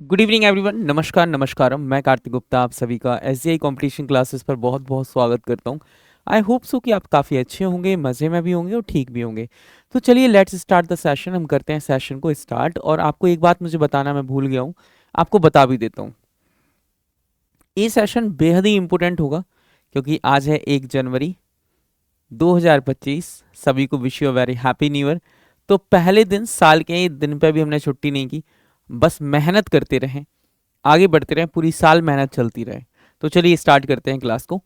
Good evening everyone. नमस्कार नमस्कारम। मैं कार्तिक गुप्ता आप सभी का एसजीआई कंपटीशन क्लासेस पर बहुत बहुत स्वागत करता हूं। आई होप सो कि आप काफ़ी अच्छे होंगे, मज़े में भी होंगे और ठीक भी होंगे। तो चलिए लेट्स स्टार्ट द सेशन। हम करते हैं सेशन को स्टार्ट। और आपको एक बात मुझे बताना मैं भूल गया हूँ, आपको बता भी देता हूँ। ये सेशन बेहद ही इंपॉर्टेंट होगा क्योंकि आज है 1 जनवरी 2025। सभी को wish you very happy new year. तो पहले दिन, साल के दिन पे भी हमने छुट्टी नहीं की, बस मेहनत करते रहें, आगे बढ़ते रहें, पूरी साल मेहनत चलती रहे। तो चलिए स्टार्ट करते हैं क्लास को।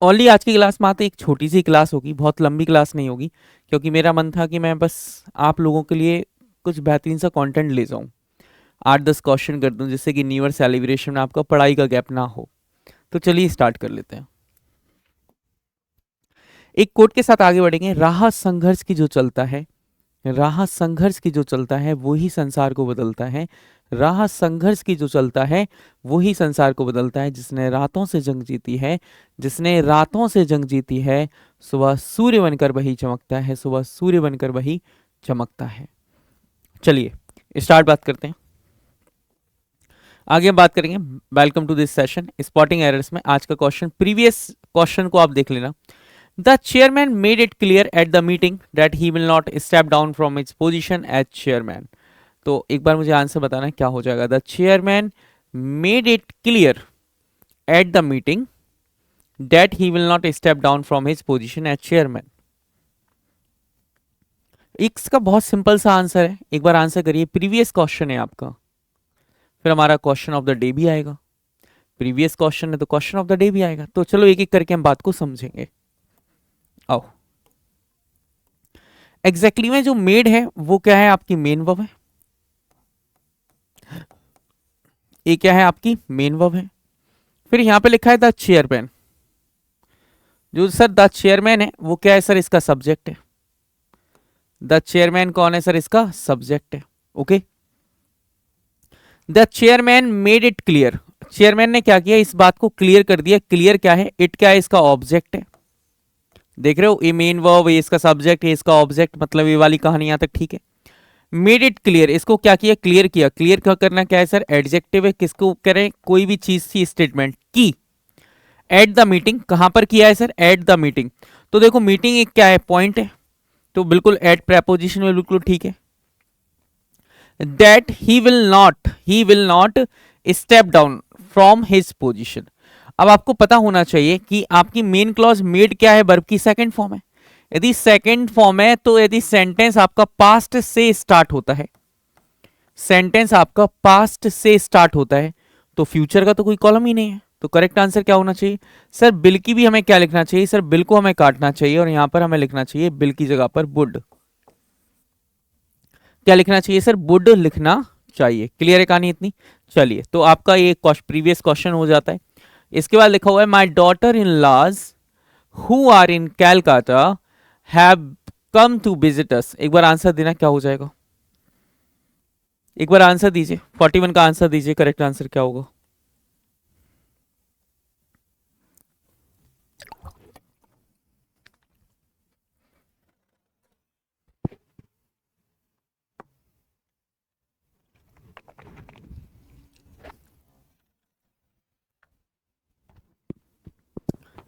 ओनली आज की क्लास में आते एक छोटी सी क्लास होगी, बहुत लंबी क्लास नहीं होगी, क्योंकि मेरा मन था कि मैं बस आप लोगों के लिए कुछ बेहतरीन सा कंटेंट ले जाऊं, 8-10 क्वेश्चन कर दूं, जिससे कि न्यू ईयर सेलिब्रेशन में आपका पढ़ाई का गैप ना हो। तो चलिए स्टार्ट कर लेते हैं। एक कोट के साथ आगे बढ़ेंगे। राह संघर्ष की जो चलता है, राह संघर्ष की जो चलता है वो ही संसार को बदलता है। राह संघर्ष की जो चलता है वो ही संसार को बदलता है। जिसने रातों से जंग जीती है, जिसने रातों से जंग जीती है, सुबह सूर्य बनकर वही चमकता है, सुबह सूर्य बनकर वही चमकता है। चलिए स्टार्ट बात करते हैं। आगे हम बात करेंगे welcome to this session spotting errors में। आज का क्वेश्चन, प्रीवियस क्वेश्चन को आप देख लेना। The chairman made it clear at the meeting that he will not step down from his position as chairman. तो एक बार मुझे आंसर बताना क्या हो जाएगा। The chairman made it clear at the meeting that he will not step down from his position as chairman. इसका बहुत simple सा आंसर है, एक बार आंसर करिए। प्रीवियस क्वेश्चन है आपका, फिर हमारा क्वेश्चन ऑफ द डे भी आएगा। प्रीवियस क्वेश्चन है तो क्वेश्चन ऑफ द डे भी आएगा। तो चलो एक एक करके हम बात को समझेंगे। आओ, एग्जैक्टली में जो मेड है वो क्या है, आपकी मेन वर्ब है। ये क्या है, आपकी मेन वर्ब है। फिर यहां पे लिखा है द चेयरमैन। जो सर द चेयरमैन है वो क्या है सर, इसका सब्जेक्ट है। द चेयरमैन कौन है सर, इसका सब्जेक्ट है। Okay, the chairman made it clear. Chairman ने क्या किया, इस बात को क्लियर कर दिया। क्लियर क्या है, इट क्या है, इसका ऑब्जेक्ट है। देख रहे हो, ये मेन वर्ब, ये इसका सब्जेक्ट, ये इसका ऑब्जेक्ट, मतलब ये वाली कहानी यहां तक ठीक है। मेड इट क्लियर, इसको क्या किया, क्लियर किया। क्लियर क्या करना क्या है सर, एडजेक्टिव है। किसको करें, कोई भी चीज थी, स्टेटमेंट की। एट द मीटिंग, कहां पर किया है सर, एट द मीटिंग। तो देखो मीटिंग एक क्या है, पॉइंट है, तो बिल्कुल एट प्रेपोजिशन में बिल्कुल ठीक है। That he will not step down from his position. अब आपको पता होना चाहिए कि आपकी मेन क्लॉज मेड क्या है, वर्ब की सेकंड फॉर्म है। यदि सेकंड फॉर्म है तो यदि सेंटेंस आपका पास्ट से स्टार्ट होता है, सेंटेंस आपका पास्ट से स्टार्ट होता है, तो फ्यूचर का तो कोई कॉलम ही नहीं है। तो करेक्ट आंसर क्या होना चाहिए सर, बिल की भी हमें क्या लिखना चाहिए सर, बिल को हमें काटना चाहिए और यहां पर हमें लिखना चाहिए बिल की जगह पर वुड। क्या लिखना चाहिए सर, वुड लिखना चाहिए। क्लियर है कहानी इतनी। चलिए, तो आपका ये प्रीवियस क्वेश्चन हो जाता है। इसके बाद लिखा हुआ है my daughter in laws who are in Calcutta have come to visit us. एक बार आंसर देना क्या हो जाएगा, एक बार आंसर दीजिए। 41 का आंसर दीजिए, करेक्ट आंसर क्या होगा।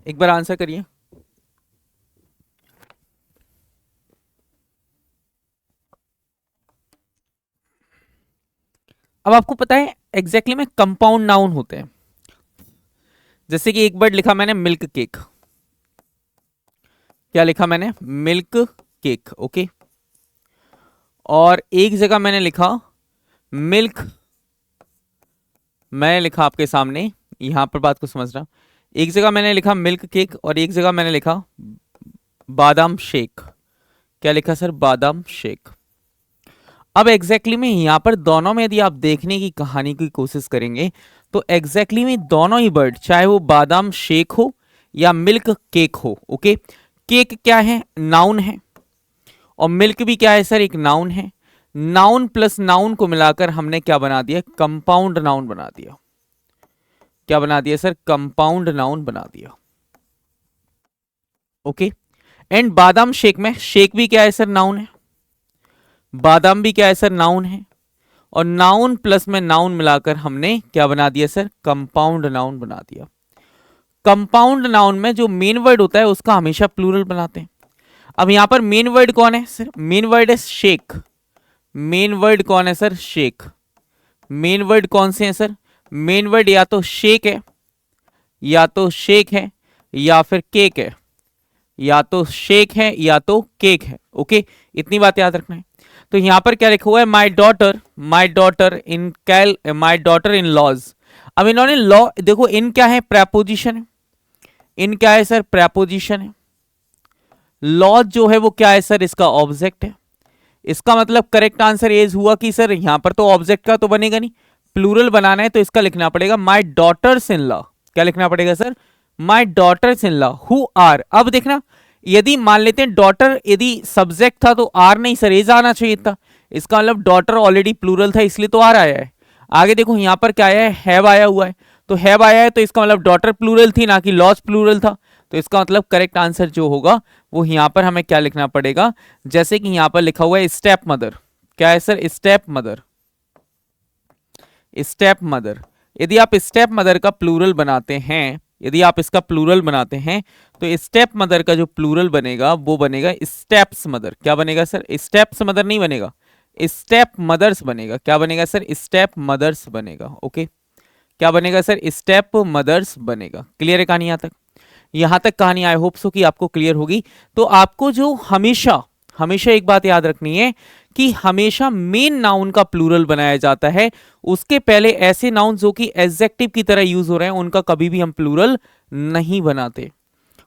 एक बार आंसर करिए। अब आपको पता है एग्जैक्टली में कंपाउंड नाउन होते हैं। जैसे कि एक वर्ड लिखा मैंने मिल्क केक। क्या लिखा मैंने, मिल्क केक। ओके, और एक जगह मैंने लिखा मिल्क, मैंने लिखा आपके सामने, यहां पर बात को समझना। एक जगह मैंने लिखा मिल्क केक और एक जगह मैंने लिखा बादाम शेक। क्या लिखा सर, बादाम शेक। अब एग्जैक्टली में यहां पर दोनों में यदि आप देखने की कहानी की कोशिश करेंगे तो एग्जैक्टली में दोनों ही वर्ड, चाहे वो बादाम शेक हो या मिल्क केक हो। ओके, केक क्या है, नाउन है, और मिल्क भी क्या है सर, एक नाउन है। नाउन प्लस नाउन को मिलाकर हमने क्या बना दिया, कंपाउंड नाउन बना दिया। क्या बना दिया सर, कंपाउंड नाउन बना दिया। ओके, एंड बादाम शेक में शेक भी क्या है सर, नाउन है। बादाम भी क्या है सर, नाउन है। और नाउन प्लस में नाउन मिलाकर हमने क्या बना दिया सर, कंपाउंड नाउन बना दिया। कंपाउंड नाउन में जो मेन वर्ड होता है उसका हमेशा प्लूरल बनाते हैं। अब यहां पर मेन वर्ड कौन है सर, मेन वर्ड है शेक। मेन वर्ड कौन है सर, शेक। मेन वर्ड कौन से हैं सर, मेन वर्ड या तो शेक है, या तो शेक है, या फिर केक है, या तो शेक है या तो केक है। ओके, इतनी बात याद रखना है। तो यहां पर क्या लिखा हुआ है, my daughter, my daughter in laws. अब इन्होंने लॉ, देखो इन क्या है, प्रेपोजिशन है। इन क्या है सर, प्रेपोजिशन है। लॉज जो है वो क्या है सर, इसका ऑब्जेक्ट है। इसका मतलब करेक्ट आंसर ये हुआ कि सर यहां पर तो ऑब्जेक्ट का तो बनेगा नहीं, प्लूरल बनाना है तो इसका लिखना पड़ेगा माई डॉटर्स इन लॉ। क्या लिखना पड़ेगा sir, my daughters in law who are. अब देखना, यदि मान लेते हैं डॉटर यदि सब्जेक्ट था तो आर नहीं सर एज आना चाहिए था। इसका मतलब डॉटर ऑलरेडी प्लूरल था इसलिए तो आर आया है। आगे देखो यहां पर क्या आया है, हैव आया हुआ है। तो हैव आया है तो इसका मतलब डॉटर प्लूरल थी ना कि लॉज प्लूरल था। तो इसका मतलब करेक्ट आंसर जो होगा वो यहां पर हमें क्या लिखना पड़ेगा, जैसे कि यहां पर लिखा हुआ है स्टेप मदर। क्या है sir, step mother. Step mother, यदि आप स्टेप मदर का प्लूरल बनाते हैं, यदि आप इसका प्लूरल बनाते हैं तो स्टेप मदर का जो प्लूरल बनेगा वो बनेगा स्टेप्स मदर। क्या बनेगा सर, स्टेप्स मदर नहीं बनेगा, स्टेप मदर्स बनेगा। क्या बनेगा सर, स्टेप मदर्स बनेगा। ओके, क्या बनेगा सर, स्टेप मदर्स बनेगा। क्लियर है कहानी यहां तक? यहां तक कहानी आई होप सो कि आपको क्लियर होगी। तो आपको जो हमेशा हमेशा एक बात याद रखनी है कि हमेशा मेन नाउन का प्लूरल बनाया जाता है, उसके पहले ऐसे नाउन जो कि एडजेक्टिव की तरह यूज हो रहे हैं उनका कभी भी हम प्लूरल नहीं बनाते,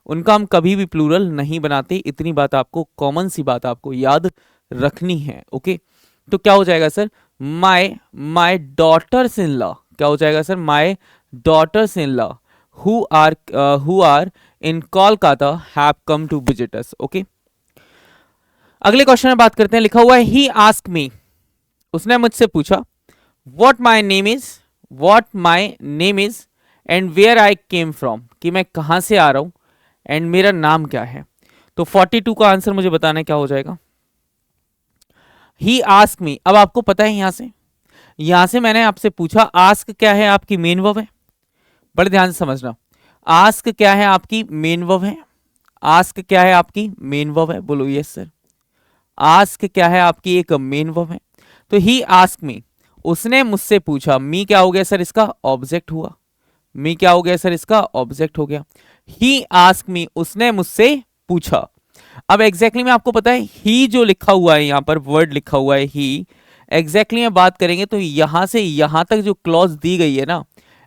उनका हम कभी भी प्लूरल नहीं बनाते। इतनी बात आपको, कॉमन सी बात आपको याद रखनी है। ओके, तो क्या हो जाएगा sir, my my daughters in law. क्या हो जाएगा sir, my daughters in law who are in Kolkata have come to visit us। Okay, अगले क्वेश्चन में बात करते हैं। लिखा हुआ है he asked me, उसने मुझसे पूछा what my name is, what my name is and where I came from, कि मैं कहां से आ रहा हूं एंड मेरा नाम क्या है। तो 42 का आंसर मुझे बताना है क्या हो जाएगा। he asked me, अब आपको पता है यहां से मैंने आपसे पूछा आस्क क्या है, आपकी मेन वर्ब है। बड़े ध्यान से समझना, आस्क क्या है आपकी मेन वर्ब है। आस्क क्या है आपकी मेन वर्ब है, बोलो यस सर। आस्क क्या है आपकी एक मेन वर्ब है। तो ही आस्क मी, उसने मुझसे पूछा। मी क्या हो गया सर, इसका ऑब्जेक्ट हुआ। मी क्या हो गया सर, इसका ऑब्जेक्ट हो गया। ही आस्क मी, उसने मुझसे पूछा। अब एग्जैक्टली में आपको पता है ही जो लिखा हुआ है यहां पर वर्ड लिखा हुआ है ही, एग्जैक्टली में बात करेंगे तो यहां से यहां तक जो क्लॉज दी गई है ना,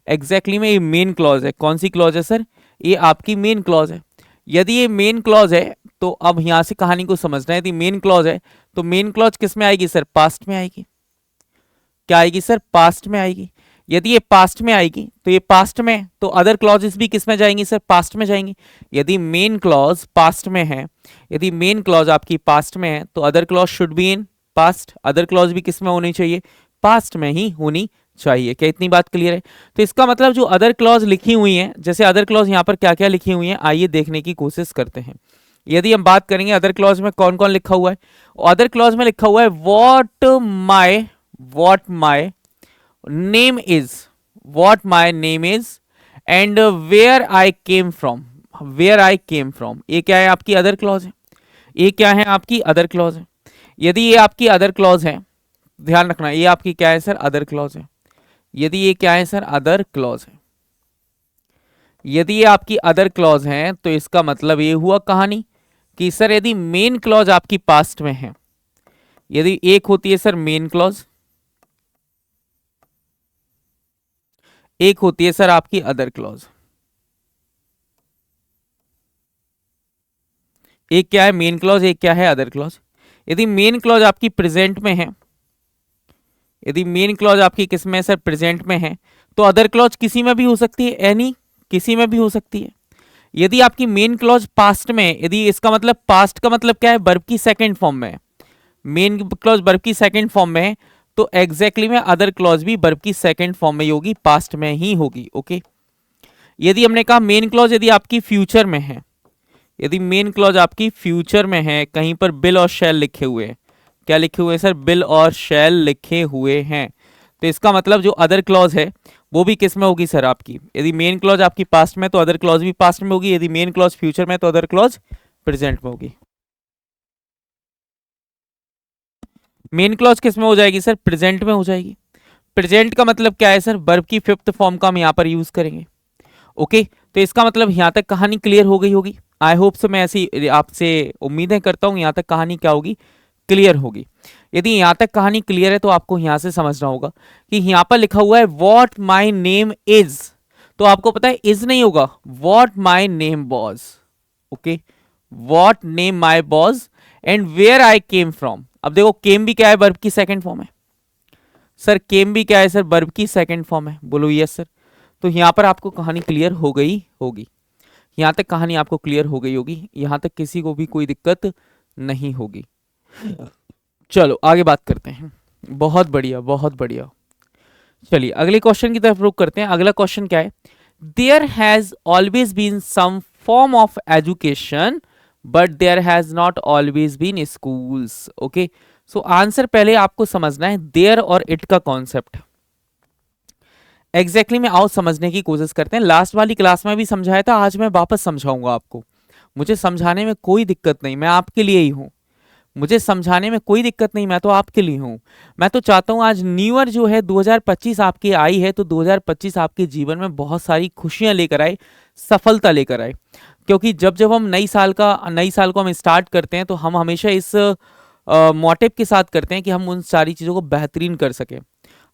एग्जैक्टली में ये मेन क्लॉज है। कौन सी क्लॉज है सर, ये आपकी मेन क्लॉज है। यदि ये मेन क्लॉज है तो अब यहां से कहानी को समझना है। यदि मेन क्लॉज है तो मेन क्लॉज किस में आएगी सर, पास्ट में आएगी। क्या आएगी सर, पास्ट में आएगी। यदि ये पास्ट में आएगी तो ये पास्ट में, तो अदर क्लॉजेस भी किस में जाएंगी सर, पास्ट में जाएंगी। यदि मेन क्लॉज पास्ट में है, यदि मेन क्लॉज आपकी पास्ट में है तो other clause should be in past. Other clause भी किस में होनी चाहिए, पास्ट में ही होनी चाहिए। क्या इतनी बात क्लियर है? तो इसका मतलब जो अदर क्लॉज लिखी हुई हैं, जैसे अदर क्लॉज यहाँ पर क्या क्या लिखी हुई हैं, आइए देखने की कोशिश करते हैं। यदि हम बात करेंगे अदर क्लॉज में कौन कौन लिखा हुआ है, अदर क्लॉज में लिखा हुआ है what my name is, what my name is and where I came from, where I came from. ये क्या है आपकी अदर क्लॉज है, ये क्या है आपकी अदर क्लॉज है। यदि ये आपकी अदर क्लॉज है, ध्यान रखना ये आपकी क्या है सर, अदर क्लॉज है। यदि ये क्या है सर, अदर क्लॉज है। यदि ये आपकी अदर क्लॉज है तो इसका मतलब ये हुआ कहानी कि सर यदि मेन क्लॉज आपकी पास्ट में है, यदि एक होती है सर मेन क्लॉज, एक होती है सर आपकी अदर क्लॉज। एक क्या है मेन क्लॉज, एक क्या है अदर क्लॉज। यदि मेन क्लॉज आपकी प्रेजेंट में है, यदि मेन क्लॉज आपकी किस में सर, प्रेजेंट में है, तो अदर क्लॉज किसी में भी हो सकती है, एनी किसी में भी हो सकती है। यदि आपकी मेन क्लॉज पास्ट में, यदि इसका मतलब पास्ट का मतलब क्या है, वर्ब की सेकंड फॉर्म में है। मेन क्लॉज वर्ब की सेकंड फॉर्म में है तो एग्जैक्टली में अदर क्लॉज भी वर्ब की सेकंड फॉर्म में होगी, पास्ट में ही होगी। ओके, यदि हमने कहा मेन क्लॉज यदि आपकी फ्यूचर में है, यदि मेन क्लॉज आपकी फ्यूचर में है, कहीं पर बिल और शैल लिखे हुए हैं, क्या लिखे हुए हैं सर, बिल और शैल लिखे हुए हैं। तो इसका मतलब जो अदर क्लॉज है वो भी किस में होगी सर आपकी, यदि मेन क्लॉज आपकी पास्ट में तो अदर क्लॉज भी पास्ट में होगी, यदि मेन क्लॉज फ्यूचर में तो अदर क्लॉज प्रेजेंट में होगी। मेन क्लॉज किस में हो जाएगी सर, प्रेजेंट में हो जाएगी। प्रेजेंट का मतलब क्या है सर, वर्ब की फिफ्थ फॉर्म का हम यहाँ पर यूज करेंगे। ओके, तो इसका मतलब यहाँ तक कहानी क्लियर हो गई होगी। आई होप सो, मैं ऐसी आपसे उम्मीदें करता हूँ यहाँ तक कहानी क्या होगी, क्लियर होगी। यदि यहाँ तक कहानी क्लियर है तो आपको यहाँ से समझना होगा कि यहाँ पर लिखा हुआ है वॉट माई नेम इज, तो आपको पता है इज नहीं होगा, what my name was. Okay, what name my was and where I came from. अब देखो केम भी क्या है, वर्ब की सेकेंड फॉर्म है सर, केम भी क्या है सर, वर्ब की सेकेंड फॉर्म है। बोलो यस सर। तो यहां पर आपको कहानी क्लियर हो गई होगी, यहां तक कहानी आपको क्लियर हो गई होगी, यहां तक किसी को भी कोई दिक्कत नहीं होगी। चलो आगे बात करते हैं। बहुत बढ़िया बहुत बढ़िया। चलिए अगले क्वेश्चन की तरफ रुक करते हैं। अगला क्वेश्चन क्या है, there has always been some form of education but there has not always been schools. Okay, so answer पहले आपको समझना है देयर और इट का कॉन्सेप्ट एग्जैक्टली में। आओ समझने की कोशिश करते हैं। लास्ट वाली क्लास में भी समझाया था, आज मैं वापस समझाऊंगा आपको। मुझे समझाने में कोई दिक्कत नहीं, मैं आपके लिए ही हूं। मुझे समझाने में कोई दिक्कत नहीं, मैं तो आपके लिए हूं। मैं तो चाहता हूं आज न्यू ईयर जो है 2025 आपकी आई है, तो 2025 आपके जीवन में बहुत सारी खुशियां लेकर आए, सफलता लेकर आए। क्योंकि जब जब हम नई साल को हम स्टार्ट करते हैं तो हम हमेशा इस मोटिव के साथ करते हैं कि हम उन सारी चीज़ों को बेहतरीन कर सकें,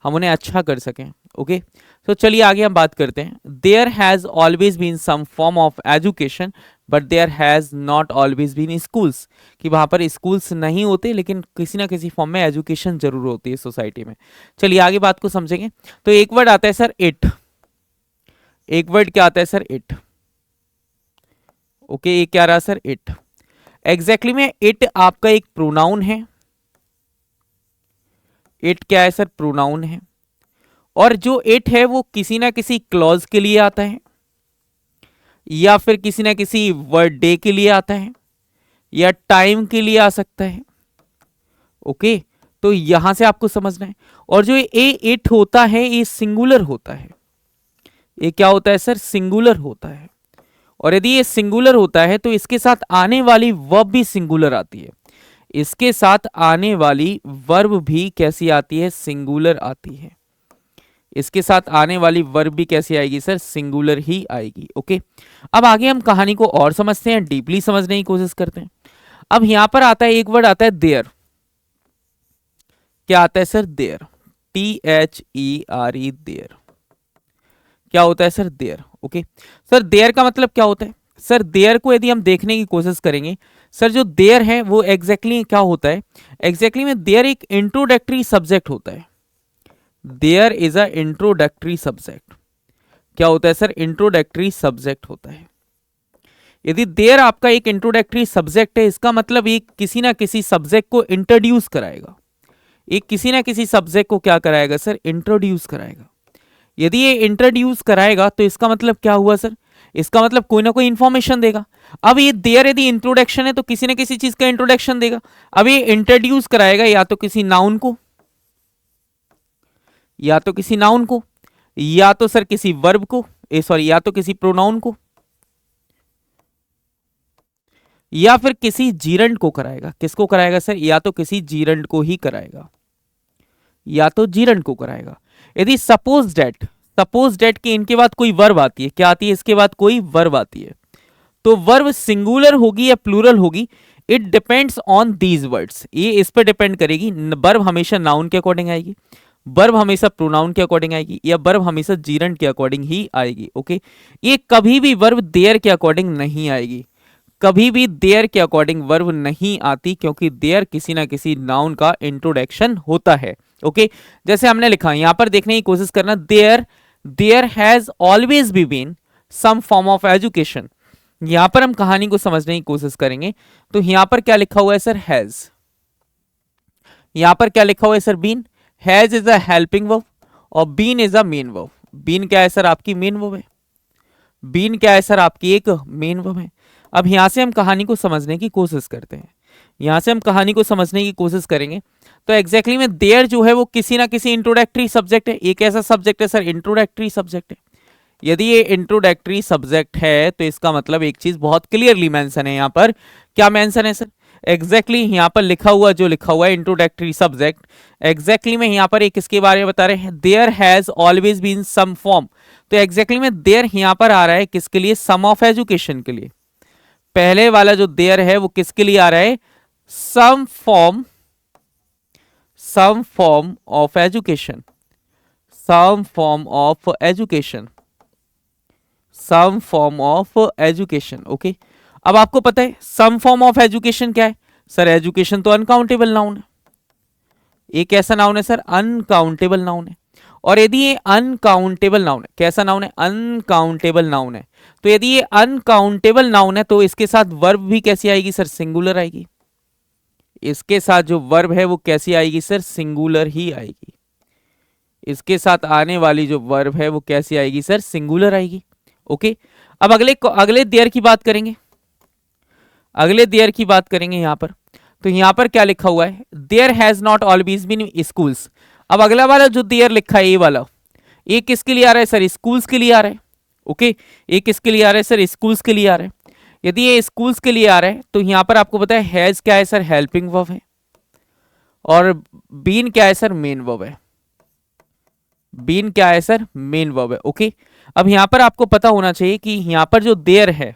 हम उन्हें अच्छा कर सकें। ओके, तो चलिए आगे हम बात करते हैं। There has always been some form of education but there has not always been schools, कि वहाँ पर स्कूल्स नहीं होते लेकिन किसी ना किसी फॉर्म में एजुकेशन जरूर होती है सोसाइटी में। चलिए आगे बात को समझेंगे। तो एक वर्ड आता है सर इट, एक वर्ड क्या आता है सर, इट। ओके, ये क्या रहा सर, इट। एग्जैक्टली में इट आपका एक प्रोनाउन है। इट क्या है सर, प्रोनाउन है। और जो इट है वो किसी ना किसी क्लॉज के लिए आता है, या फिर किसी ना किसी वर्ड डे के लिए आता है, या टाइम के लिए आ सकता है। ओके, तो यहां से आपको समझना है। और जो ये इट होता है ये सिंगुलर होता है। ये क्या होता है सर, सिंगुलर होता है। और यदि ये सिंगुलर होता है तो इसके साथ आने वाली वर्ब भी सिंगुलर आती है। इसके साथ आने वाली वर्ब भी कैसी आती है, सिंगुलर आती है। इसके साथ आने वाली वर्ब भी कैसी आएगी सर, सिंगुलर ही आएगी। ओके, अब आगे हम कहानी को और समझते हैं, डीपली समझने की कोशिश करते हैं। अब यहां पर आता है एक वर्ड आता है देयर। क्या आता है सर, देयर, THERE, देयर। क्या होता है sir, there. Okay sir, there का मतलब क्या होता है सर, देयर को यदि हम देखने की कोशिश करेंगे सर, जो देयर है वो एग्जैक्टली क्या होता है, एग्जैक्टली में देयर एक इंट्रोडक्टरी सब्जेक्ट होता है। There is a introductory subject. क्या होता है सर, इंट्रोडक्टरी सब्जेक्ट होता है। यदि देयर आपका एक इंट्रोडक्टरी सब्जेक्ट है, इसका मतलब ये किसी ना किसी सब्जेक्ट को इंट्रोड्यूस कराएगा। एक किसी ना किसी सब्जेक्ट को क्या कराएगा सर, इंट्रोड्यूस कराएगा। यदि ये इंट्रोड्यूस कराएगा तो इसका मतलब क्या हुआ सर, इसका मतलब कोई ना कोई इंफॉर्मेशन देगा। अब ये देयर यदि इंट्रोडक्शन है तो किसी ना किसी चीज का इंट्रोडक्शन देगा। अब ये इंट्रोड्यूस कराएगा या तो किसी नाउन को, या तो किसी नाउन को, या तो सर किसी वर्ब को, सॉरी, या तो किसी प्रोनाउन को, या फिर किसी जीरंड को कराएगा। किसको कराएगा सर, या तो किसी जीरंड को ही कराएगा, या तो जीरंड को कराएगा। यदि सपोज डेट के इनके बाद कोई वर्ब आती है, क्या आती है, इसके बाद कोई वर्ब आती है, तो वर्ब सिंगुलर होगी या प्लूरल होगी, it depends on these words. ये इस पर डिपेंड करेगी। वर्ब हमेशा नाउन के अकॉर्डिंग आएगी, वर्ब हमेशा प्रोनाउन के अकॉर्डिंग आएगी, या वर्ब हमेशा जीरंड के अकॉर्डिंग ही आएगी। ओके, ये कभी भी वर्ब देयर के अकॉर्डिंग नहीं आएगी, कभी भी देयर के अकॉर्डिंग वर्ब नहीं आती, क्योंकि देयर किसी ना किसी नाउन का इंट्रोडक्शन होता है। ओके, जैसे हमने लिखा यहां पर देखने की कोशिश करना, there has always been some form of education. यहां पर हम कहानी को समझने की कोशिश करेंगे। तो यहां पर क्या लिखा हुआ है सर, हैज। यहां पर क्या लिखा हुआ है sir, been. Has is a helping verb और been is a main verb. Been क्या है सर, आपकी मेन वर्ब है। बीन क्या है सर, आपकी एक मेन वर्ब है। अब यहां से हम कहानी को समझने की कोशिश करते हैं। यहां से हम कहानी को समझने की कोशिश करेंगे। तो एग्जैक्टली में देयर जो है वो किसी ना किसी इंट्रोडक्टरी सब्जेक्ट है। एक ऐसा सब्जेक्ट है सर इंट्रोडक्टरी सब्जेक्ट है। यदि ये इंट्रोडक्टरी सब्जेक्ट है तो इसका मतलब एक चीज बहुत क्लियरली मेंशन है यहाँ पर। क्या मेंशन है सर? एग्जैक्टली यहाँ पर लिखा हुआ जो लिखा हुआ है इंट्रोडक्टरी सब्जेक्ट, एग्जैक्टली में यहाँ पर एक किसके बारे में बता रहे हैं? There has always been some form. तो एग्जैक्टली में देयर यहाँ पर आ रहा है किसके लिए? सम ऑफ एजुकेशन के लिए। पहले वाला जो देयर है वो किसके लिए आ रहा है? Some form of education, some form of education, some form of education. Okay, अब आपको पता है सम फॉर्म ऑफ एजुकेशन क्या है? सर एजुकेशन तो अनकाउंटेबल नाउन है। एक ऐसा नाउन है सर अनकाउंटेबल नाउन है। और यदि ये अनकाउंटेबल नाउन है, कैसा नाउन है? अनकाउंटेबल नाउन है। तो यदि ये अनकाउंटेबल नाउन है तो इसके साथ वर्ब भी कैसी आएगी सर? सिंगुलर आएगी। इसके साथ जो वर्ब है वो कैसी आएगी सर? सिंगुलर ही आएगी। इसके साथ आने वाली जो वर्ब है वो कैसी आएगी सर? सिंगुलर आएगी। ओके, अब अगले देयर की बात करेंगे। अगले देयर की बात करेंगे यहां पर। तो यहां पर क्या लिखा हुआ है? There has not always been schools. अब अगला वाला जो देयर लिखा है ये वाला, ये किसके लिए आ रहा है सर? स्कूल्स के लिए आ रहा है। ओके, ये किसके लिए आ रहा है सर? स्कूल्स के लिए आ रहा है। यदि ये स्कूल्स के लिए आ रहा है तो यहां पर आपको पता है हैज क्या है सर? हेल्पिंग वर्ब है। और बीन क्या है सर? मेन वर्ब है। बीन क्या है सर? मेन वर्ब है। ओके, अब यहां पर आपको पता होना चाहिए कि यहां पर जो देयर है,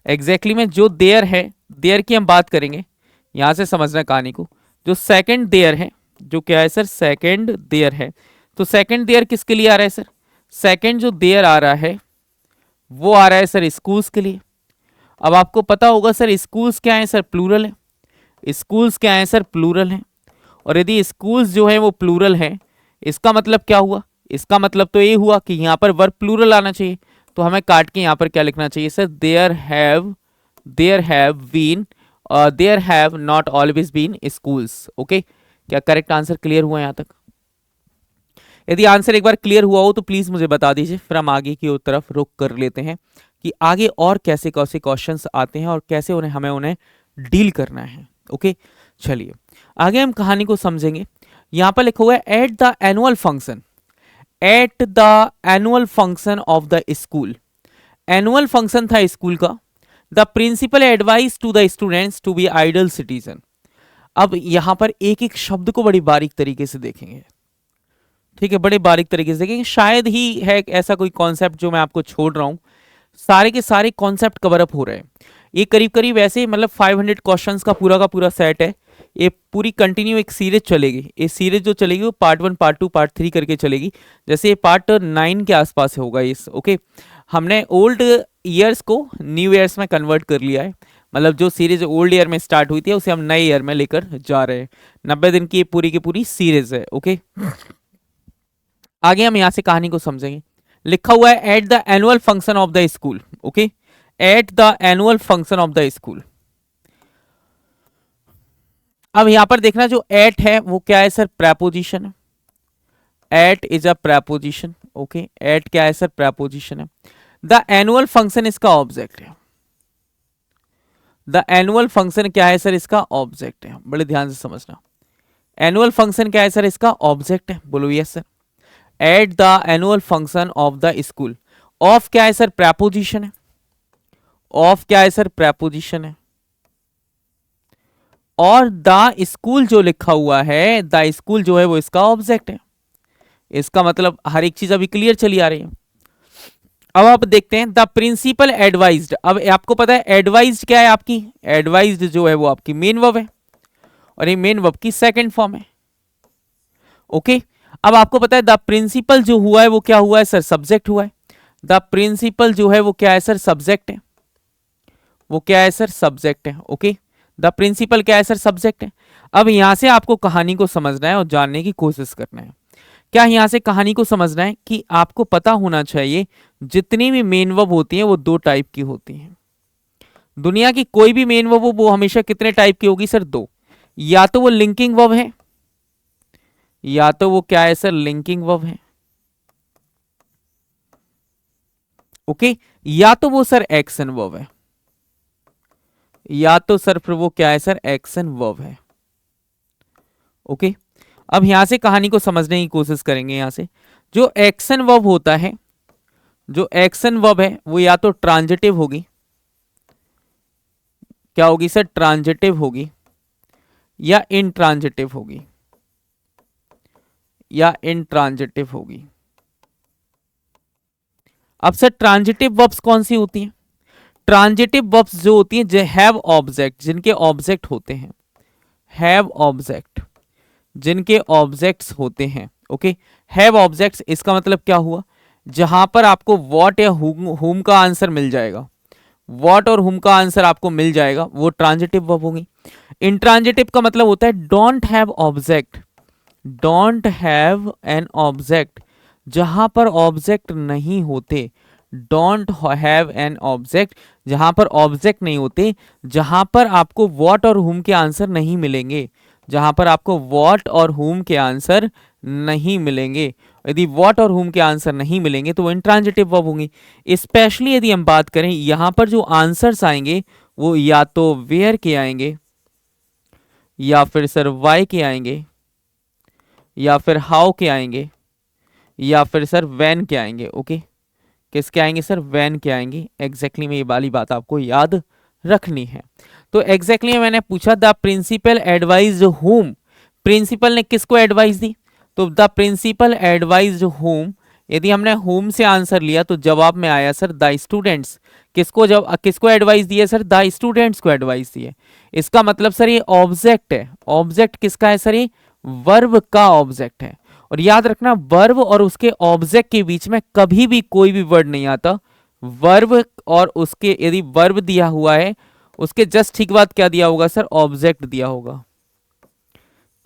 एग्जैक्टली में जो देयर है, देयर की हम बात करेंगे। यहां से समझना कहानी को। जो सेकंड देयर है, जो क्या है सर? सेकंड देयर है। तो सेकंड देयर किसके लिए आ रहा है सर? सेकंड जो देयर आ रहा है वो आ रहा है सर स्कूल्स के लिए। अब आपको पता होगा सर स्कूल्स क्या है सर? प्लूरल है। स्कूल्स क्या है सर? प्लूरल है। और यदि स्कूल्स जो है वो प्लूरल है, इसका मतलब क्या हुआ? इसका मतलब तो ये हुआ कि यहां पर वर्ब प्लूरल आना चाहिए। तो हमें काट के यहां पर क्या लिखना चाहिए sir? There have not always been schools. Okay, क्या करेक्ट आंसर क्लियर हुआ यहां तक? यदि आंसर एक बार क्लियर हुआ हो तो प्लीज मुझे बता दीजिए, फिर हम आगे की तरफ रुक कर लेते हैं कि आगे और कैसे कैसे क्वेश्चंस आते हैं और कैसे हमें उन्हें डील करना है। ओके, चलिए आगे हम कहानी को समझेंगे। यहां पर लिखा हुआ है at the annual function, at the annual function of the school. Annual function था स्कूल का। The principal advice to the students to be ideal citizen. अब यहां पर एक एक शब्द को बड़ी बारीक तरीके से देखेंगे। ठीक है, बड़े बारीक तरीके से देखेंगे। शायद ही है ऐसा कोई कॉन्सेप्ट जो मैं आपको छोड़ रहा हूं। सारे के सारे कॉन्सेप्ट कवर अप हो रहे हैं। ये करीब करीब ऐसे मतलब 500 क्वेश्चंस का पूरा सेट है। ये पूरी कंटिन्यू एक सीरीज चलेगी। ये सीरीज जो चलेगी वो पार्ट 1 पार्ट 2 पार्ट 3 करके चलेगी। जैसे ये पार्ट 9 के आसपास होगा इस। ओके, हमने ओल्ड ईयर्स को न्यू ईयर्स में कन्वर्ट कर लिया है। मतलब जो सीरीज ओल्ड ईयर में स्टार्ट हुई थी उसे हम नए ईयर में लेकर जा रहे हैं। 90 दिन की पूरी की पूरी सीरीज है। ओके, आगे हम यहां से कहानी को समझेंगे। लिखा हुआ है at the annual function of the school. Okay, eight the annual function of the school. अब यहां पर देखना जो एट है वो क्या है सर? प्रेपोजिशन है। At is a preposition. Okay, at क्या है सर? प्रेपोजिशन है। द एनुअल फंक्शन इसका ऑब्जेक्ट है। द एनुअल फंक्शन क्या है सर? इसका ऑब्जेक्ट है। बड़े ध्यान से समझना। एनुअल फंक्शन क्या है सर? इसका ऑब्जेक्ट है। बोलो yes sir. Eight the annual function of the school. Of क्या है सर? प्रेपोजिशन है। ऑफ क्या है सर? प्रेपोजिशन है। और द स्कूल जो लिखा हुआ है, द स्कूल जो है वो इसका ऑब्जेक्ट है। इसका मतलब हर एक चीज अभी क्लियर चली आ रही है। अब आप देखते हैं द प्रिंसिपल एडवाइज्ड। अब आपको पता है एडवाइज्ड क्या है आपकी? एडवाइज्ड जो है वो आपकी मेन वर्ब है और ये मेन वर्ब की सेकंड फॉर्म है। ओके, अब आपको पता है द प्रिंसिपल जो हुआ है वो क्या हुआ है सर? सब्जेक्ट हुआ है। द प्रिंसिपल जो है वो क्या है सर? सब्जेक्ट है। वो क्या है सर? सब्जेक्ट है। ओके, द प्रिंसिपल क्या है सर? सब्जेक्ट है। अब यहां से आपको कहानी को समझना है और जानने की कोशिश करना है। क्या यहां से कहानी को समझना है कि आपको पता होना चाहिए जितनी भी मेन वर्ब होती हैं वो दो टाइप की होती हैं। दुनिया की कोई भी मेन वर्ब हो वो हमेशा कितने टाइप की होगी सर? दो। या तो वो लिंकिंग वर्ब है, या तो वो क्या है सर? लिंकिंग वर्ब है। ओके, या तो वो सर एक्शन वर्ब है। या तो सर फिर वो क्या है सर, एक्शन वर्ब है। ओके, अब यहां से कहानी को समझने की कोशिश करेंगे। यहां से जो एक्शन वर्ब होता है, जो एक्शन वर्ब है वो या तो ट्रांजिटिव होगी, क्या होगी सर, ट्रांजिटिव होगी, या इंट्रांजिटिव होगी, या इंट्रांजिटिव होगी। अब सर ट्रांजिटिव वर्ब्स कौन सी होती हैं? ट्रांजिटिव वर्ब्स जो होती हैं जो हैव ऑब्जेक्ट, जिनके ऑब्जेक्ट होते हैं, हैव ऑब्जेक्ट, जिनके ऑब्जेक्ट्स होते हैं। ओके, हैव ऑब्जेक्ट्स, इसका मतलब क्या हुआ, जहां पर आपको व्हाट या हुम का आंसर मिल जाएगा, व्हाट और हुम का आंसर आपको मिल जाएगा, वो ट्रांजिटिव वर्ब होंगी। इंट्रांजिटिव का मतलब होता है don't have object, don't have an object, जहां पर ऑब्जेक्ट नहीं होते, डोंट हैव एन ऑब्जेक्ट, जहां पर ऑब्जेक्ट नहीं होते, जहां पर आपको व्हाट और हुम के आंसर नहीं मिलेंगे, जहां पर आपको व्हाट और हुम के आंसर नहीं मिलेंगे। यदि व्हाट और हुम के आंसर नहीं मिलेंगे तो वो इंट्रांजिटिव वर्ब होंगी। स्पेशली यदि हम बात करें यहां पर जो आंसर्स आएंगे वो या तो वेयर के आएंगे, या फिर सर वाई के आएंगे, या फिर हाउ के आएंगे, या फिर सर वैन के आएंगे। ओके, किसके आएंगे सर, वैन के आएंगे। एग्जैक्टली में ये वाली बात आपको याद रखनी है। तो एग्जैक्टली मैंने पूछा the principal advise whom, principal ने किसको एडवाइस दी, तो द प्रिंसिपल एडवाइज होम, यदि हमने होम से आंसर लिया तो जवाब में आया सर द स्टूडेंट्स। किसको जब किसको एडवाइस दिए सर, द स्टूडेंट्स को एडवाइस दिए। इसका मतलब सर ये ऑब्जेक्ट है, ऑब्जेक्ट किसका है सर, ये वर्ब का ऑब्जेक्ट है। और याद रखना वर्ब और उसके ऑब्जेक्ट के बीच में कभी भी कोई भी वर्ड नहीं आता। वर्ब और उसके यदि वर्ब दिया हुआ है उसके जस्ट ठीक बाद क्या दिया होगा सर, ऑब्जेक्ट दिया होगा।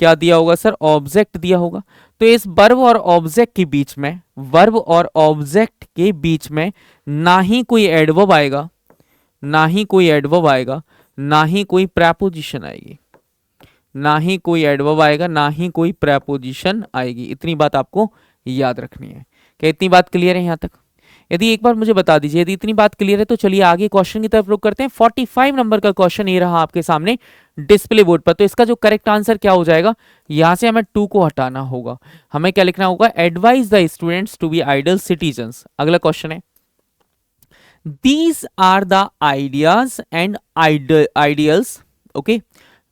क्या दिया होगा सर, ऑब्जेक्ट दिया होगा। तो इस वर्ब और ऑब्जेक्ट के बीच में, वर्ब और ऑब्जेक्ट के बीच में ना ही कोई एडवर्ब आएगा, ना ही कोई एडवर्ब आएगा, ना ही कोई प्रेपोजिशन आएगी, ना ही कोई एडवर्ब आएगा, ना ही कोई प्रेपोजिशन आएगी। इतनी बात आपको याद रखनी है। क्या इतनी बात क्लियर है यहां तक? यदि एक बार मुझे बता दीजिए यदि इतनी बात क्लियर है तो चलिए आगे क्वेश्चन की तरफ रुक करते हैं। 45 नंबर का क्वेश्चन ये रहा आपके सामने डिस्प्ले बोर्ड पर। तो इसका जो करेक्ट आंसर क्या हो जाएगा, यहां से हमें टू को हटाना होगा। हमें क्या लिखना होगा, advise the students to be ideal citizens. अगला क्वेश्चन है, these are the ideas and ideals, okay,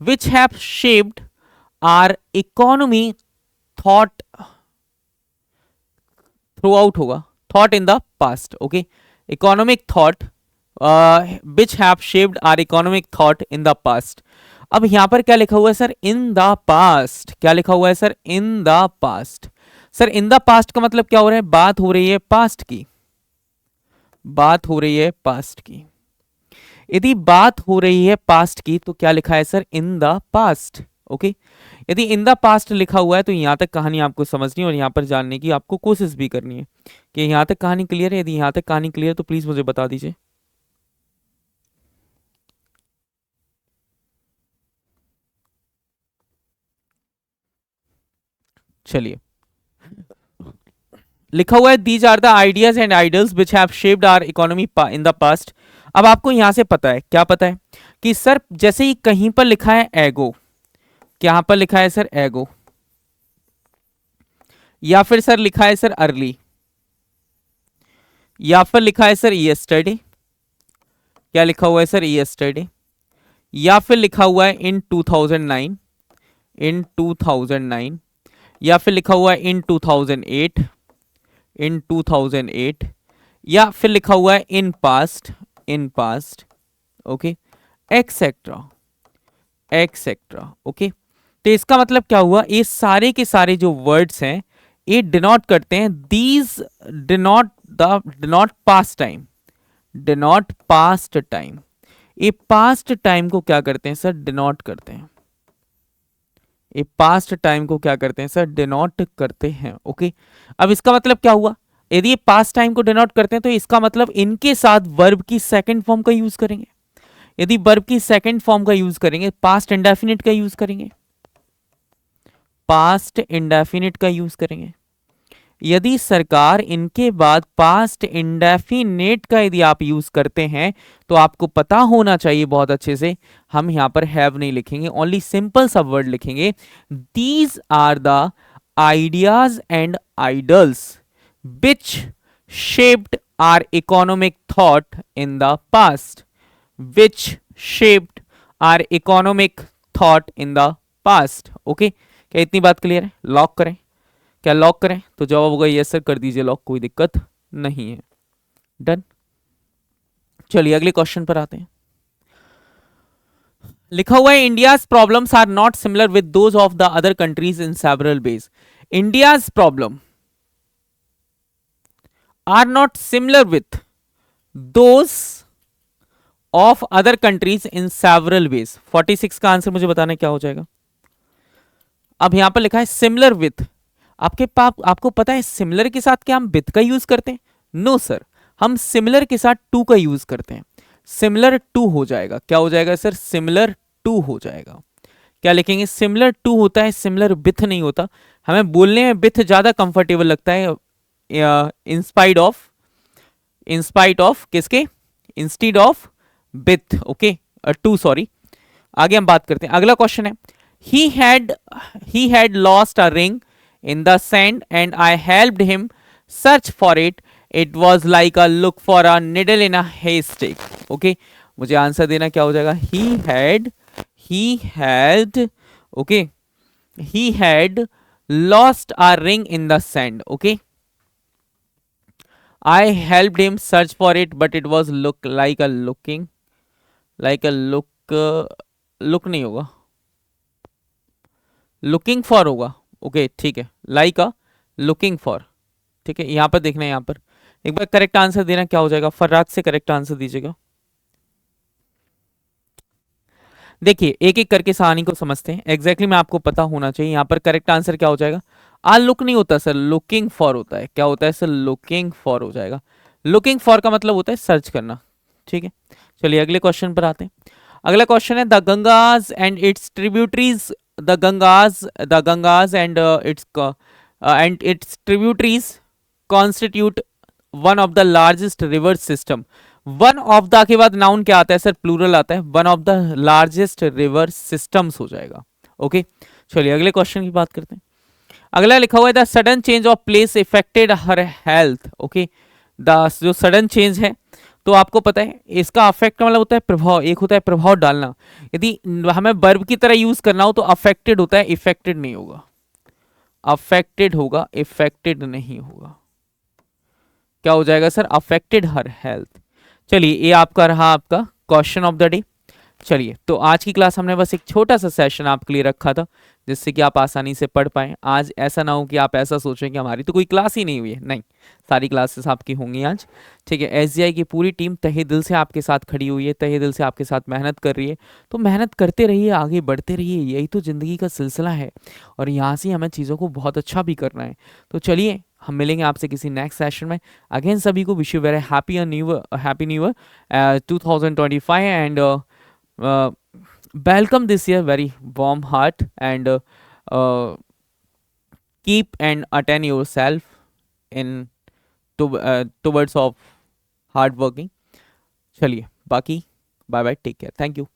which have shaped our economy thought throughout होगा, thought in the past, okay, economic thought which have shaped our economic thought in the past। अब यहां पर क्या लिखा हुआ है sir, in the past. क्या लिखा हुआ है sir, in the past. Sir in the past का मतलब क्या हो रहा है, बात हो रही है पास्ट की, बात हो रही है पास्ट की। यदि बात हो रही है पास्ट की तो क्या लिखा है sir, in the past. Okay, यदि इन द पास्ट लिखा हुआ है तो यहां तक कहानी आपको समझनी है और यहां पर जानने की आपको कोशिश भी करनी है कि यहां तक कहानी क्लियर है। यदि यहां तक कहानी क्लियर तो प्लीज मुझे बता दीजिए। चलिए, लिखा हुआ है these are the ideas and ideals which have shaped our economy in the past. अब आपको यहां से पता है, क्या पता है कि सर जैसे ही कहीं पर लिखा है एगो, क्या पर लिखा है सर एगो, या फिर सर लिखा है सर अर्ली, या फिर लिखा है सर यस्टरडे, क्या लिखा हुआ है सर यस्टरडे, या फिर लिखा हुआ है इन 2009, इन 2009, या फिर लिखा हुआ है इन 2008, इन 2008, या फिर लिखा हुआ है in past, in past. Okay, etcetera etcetera. Okay, तो इसका मतलब क्या हुआ, ये सारे के सारे जो वर्ड्स हैं ये डिनोट करते हैं these denote past time, denote past time. ये पास्ट टाइम को क्या करते हैं सर, डिनोट करते हैं। ये पास्ट टाइम को क्या करते हैं सर, डिनोट करते हैं। ओके, अब इसका मतलब क्या हुआ, यदि ये पास्ट टाइम को डिनोट करते हैं तो इसका मतलब इनके साथ वर्ब की सेकंड फॉर्म का यूज करेंगे। यदि वर्ब की सेकंड फॉर्म का यूज करेंगे, पास्ट इंडेफिनिट का यूज करेंगे, पास्ट इंडेफिनिट का यूज करेंगे। यदि सरकार इनके बाद पास्ट इंडेफिनेट का यदि आप यूज करते हैं तो आपको पता होना चाहिए बहुत अच्छे से, हम यहां पर हैव नहीं लिखेंगे, ओनली सिंपल सब वर्ड लिखेंगे। These are the ideas and ideals which shaped our economic thought in the past, which shaped our economic thought in the past. Okay, क्या इतनी बात क्लियर है? लॉक करें? क्या लॉक करें? तो जवाब होगा यस सर, कर दीजिए लॉक, कोई दिक्कत नहीं है। डन। चलिए अगले क्वेश्चन पर आते हैं। लिखा हुआ है India's problems are not similar with those of the other countries in several ways. India's problem are not similar with those of other countries in several ways. 46 का आंसर मुझे बताना क्या हो जाएगा? अब यहां पर लिखा है सिमिलर विथ, आपके पास आपको पता है सिमिलर के साथ क्या हम विथ का यूज करते हैं? नो सर, हम सिमिलर के साथ टू का यूज करते हैं। सिमिलर टू हो जाएगा, क्या हो जाएगा सर? सिमिलर टू हो जाएगा। क्या लिखेंगे? सिमिलर टू होता है, सिमिलर विथ नहीं होता। हमें बोलने में विथ ज्यादा कंफर्टेबल लगता है, इंस्पाइट ऑफ किसके? Instead of with. Okay, two, sorry. आगे हम बात करते हैं, अगला क्वेश्चन है he had lost a ring in the sand and I helped him search for it. It was like a look for a needle in a haystack. Okay, मुझे answer देना क्या हो जाएगा? Okay, he had lost a ring in the sand. Okay, I helped him search for it, but it was look नहीं होगा, looking for होगा। Okay ठीक है, लाइक अ लुकिंग फॉर। ठीक है, यहां पर देखना है, यहां पर एक बार करेक्ट आंसर देना क्या हो जाएगा? फर्राक से करेक्ट आंसर दीजिएगा। देखिए एक एक करके कहानी को समझते हैं, एग्जैक्टली मैं आपको पता होना चाहिए। यहां पर करेक्ट आंसर क्या हो जाएगा? आ लुक नहीं होता सर, लुकिंग फॉर होता है। क्या होता है सर? लुकिंग फॉर हो जाएगा। लुकिंग फॉर का मतलब होता है सर्च करना। ठीक है, चलिए अगले क्वेश्चन पर आते हैं। अगला क्वेश्चन है the Gangas and its tributaries, the Gangas and its tributaries constitute one of the largest river system. One of the के बाद नाउन क्या आता है सर? प्लूरल आता है। One of the largest river systems हो जाएगा। ओके, चलिए अगले क्वेश्चन की बात करते हैं। अगला लिखा हुआ है the sudden change of place affected her health. Okay, the जो सडन चेंज है तो आपको पता है इसका अफेक्ट का मतलब होता है प्रभाव, एक होता है प्रभाव डालना। यदि हमें वर्ब की तरह यूज करना हो तो अफेक्टेड होता है, इफेक्टेड नहीं होगा। अफेक्टेड होगा, इफेक्टेड नहीं होगा। क्या हो जाएगा सर? अफेक्टेड हर हेल्थ। चलिए ये आपका रहा आपका क्वेश्चन ऑफ द डे। चलिए तो आज की क्लास हमने बस एक छोटा सा सेशन आपके लिए रखा था जिससे कि आप आसानी से पढ़ पाएं। आज ऐसा ना हो कि आप ऐसा सोचें कि हमारी तो कोई क्लास ही नहीं हुई है, नहीं, सारी क्लासेस आपकी होंगी आज। ठीक है, एसजीआई की पूरी टीम तहे दिल से आपके साथ खड़ी हुई है, तहे दिल से आपके साथ मेहनत कर रही है। तो मेहनत करते रहिए, आगे बढ़ते रहिए, यही तो ज़िंदगी का सिलसिला है और यहाँ से हमें चीज़ों को बहुत अच्छा भी करना है। तो चलिए हम मिलेंगे आपसे किसी नेक्स्ट सेशन में। अगेन सभी को wish you very happy new year 2025 and welcome this year very warm heart and keep and attend yourself in towards of hard working. चलिए बाकी bye bye, take care, thank you.